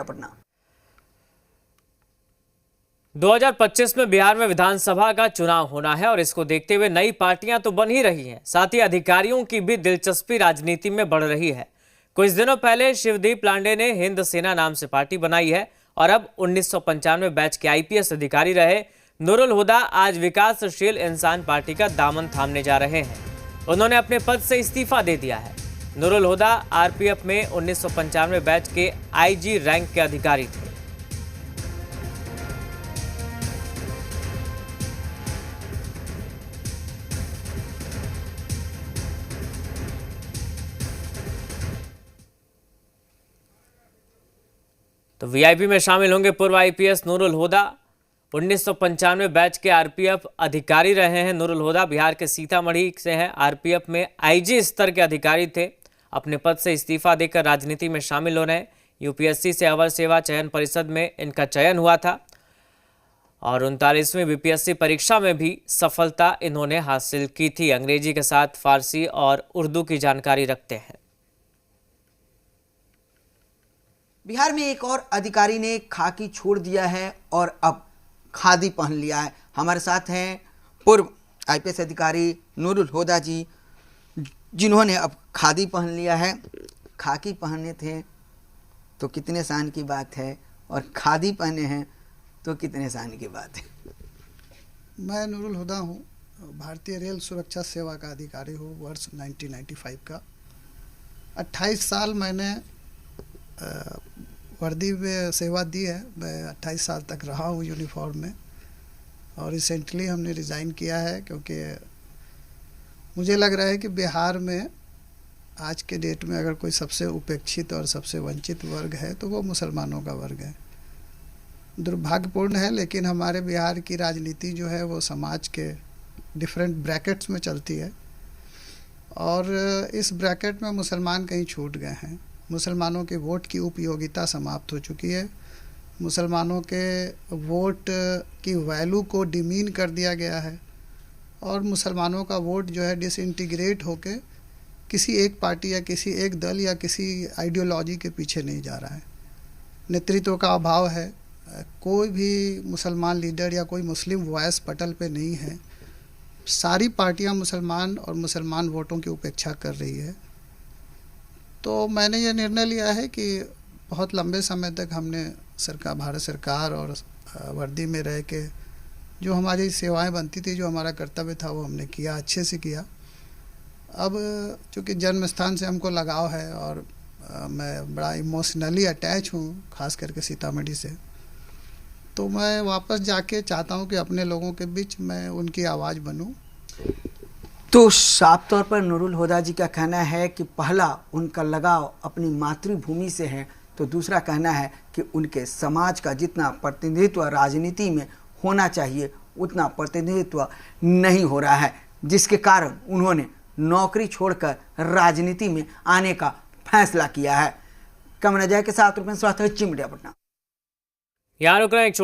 पटना। 2025 में बिहार में विधानसभा का चुनाव होना है और इसको देखते हुए नई पार्टियां तो बन ही रही हैं, साथ ही अधिकारियों की भी दिलचस्पी राजनीति में बढ़ रही है। कुछ दिनों पहले शिवदीप लांडे ने हिंद सेना नाम से पार्टी बनाई है और अब 1995 बैच के आईपीएस अधिकारी रहे नूरुल हुदा आज विकासशील इंसान पार्टी का दामन थामने जा रहे हैं। उन्होंने अपने पद से इस्तीफा दे दिया है। नूरुल हुदा आरपीएफ में 1995 बैच के आईजी रैंक के अधिकारी थे। तो वीआईपी में शामिल होंगे पूर्व आईपीएस नूरुल हुदा। 1995 बैच के आरपीएफ अधिकारी रहे हैं नूरुल हुदा। बिहार के सीतामढ़ी से हैं। आरपीएफ में आईजी स्तर के अधिकारी थे। अपने पद से इस्तीफा देकर राजनीति में शामिल हो रहे हैं। यूपीएससी से अवर सेवा चयन परिषद में इनका चयन हुआ था और 39वीं बीपीएससी परीक्षा में भी सफलता इन्होंने हासिल की थी। अंग्रेजी के साथ फारसी और उर्दू की जानकारी रखते हैं। बिहार में एक और अधिकारी ने खाकी छोड़ दिया है और अब खादी पहन लिया है। हमारे साथ हैं पूर्व आईपीएस अधिकारी नूरुल हुदा जी, जिन्होंने अब खादी पहन लिया है। खाकी पहने थे तो कितने शान की बात है और खादी पहने हैं तो कितने शान की बात है। मैं नूरुल हुदा हूँ, भारतीय रेल सुरक्षा सेवा का अधिकारी हूँ वर्ष 1995 का। 28 साल मैंने वर्दी में सेवा दी है। मैं 28 साल तक रहा हूँ यूनिफॉर्म में और रिसेंटली हमने रिज़ाइन किया है क्योंकि मुझे लग रहा है कि बिहार में आज के डेट में अगर कोई सबसे उपेक्षित और सबसे वंचित वर्ग है तो वो मुसलमानों का वर्ग है। दुर्भाग्यपूर्ण है, लेकिन हमारे बिहार की राजनीति जो है वो समाज के डिफरेंट ब्रैकेट्स में चलती है और इस ब्रैकेट में मुसलमान कहीं छूट गए हैं। मुसलमानों के वोट की उपयोगिता समाप्त हो चुकी है। मुसलमानों के वोट की वैल्यू को डिमीन कर दिया गया है और मुसलमानों का वोट जो है डिसइंटीग्रेट होके किसी एक पार्टी या किसी एक दल या किसी आइडियोलॉजी के पीछे नहीं जा रहा है। नेतृत्व का अभाव है। कोई भी मुसलमान लीडर या कोई मुस्लिम वॉइस पटल पे नहीं है। सारी पार्टियां मुसलमान और मुसलमान वोटों की उपेक्षा कर रही है। तो मैंने ये निर्णय लिया है कि बहुत लंबे समय तक हमने भारत सरकार और वर्दी में रह के जो हमारी सेवाएं बनती थी, जो हमारा कर्तव्य था, वो हमने किया, अच्छे से किया। अब चूँकि जन्म स्थान से हमको लगाव है और मैं बड़ा इमोशनली अटैच हूँ, खास करके सीतामढ़ी से, तो मैं वापस जाके चाहता हूँ कि अपने लोगों के बीच मैं उनकी आवाज़ बनूँ। तो साफ तौर पर नूरुल हुदा जी का कहना है कि पहला उनका लगाव अपनी मातृभूमि से है, तो दूसरा कहना है कि उनके समाज का जितना प्रतिनिधित्व राजनीति में होना चाहिए उतना प्रतिनिधित्व नहीं हो रहा है, जिसके कारण उन्होंने नौकरी छोड़कर राजनीति में आने का फैसला किया है। कैमरा जय के साथ रूपेश स्वास्थ्य चिमटिया पटना। यहाँ रुक रहे हैं एक